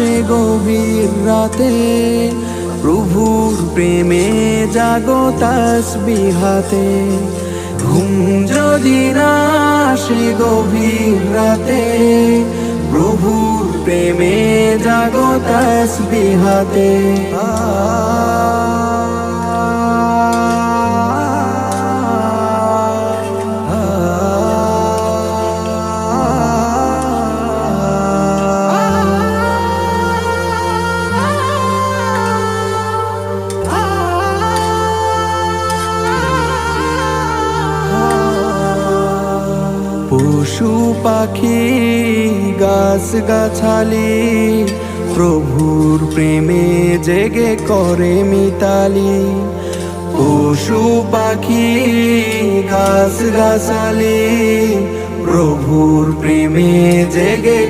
আসে গভীর রাতে, প্রভুর প্রেমে জাগো তাসবিহাতে। ঘুম যদি না আসে গভীর রাতে, প্রভুর প্রেমে জাগো তাসবিহাতে। পশু পাখি গাছ গাছালি, প্রভুর প্রেমে জেগে করে মিতালি। পশু পাখি গাছ গাছালি, প্রভুর প্রেমে জেগে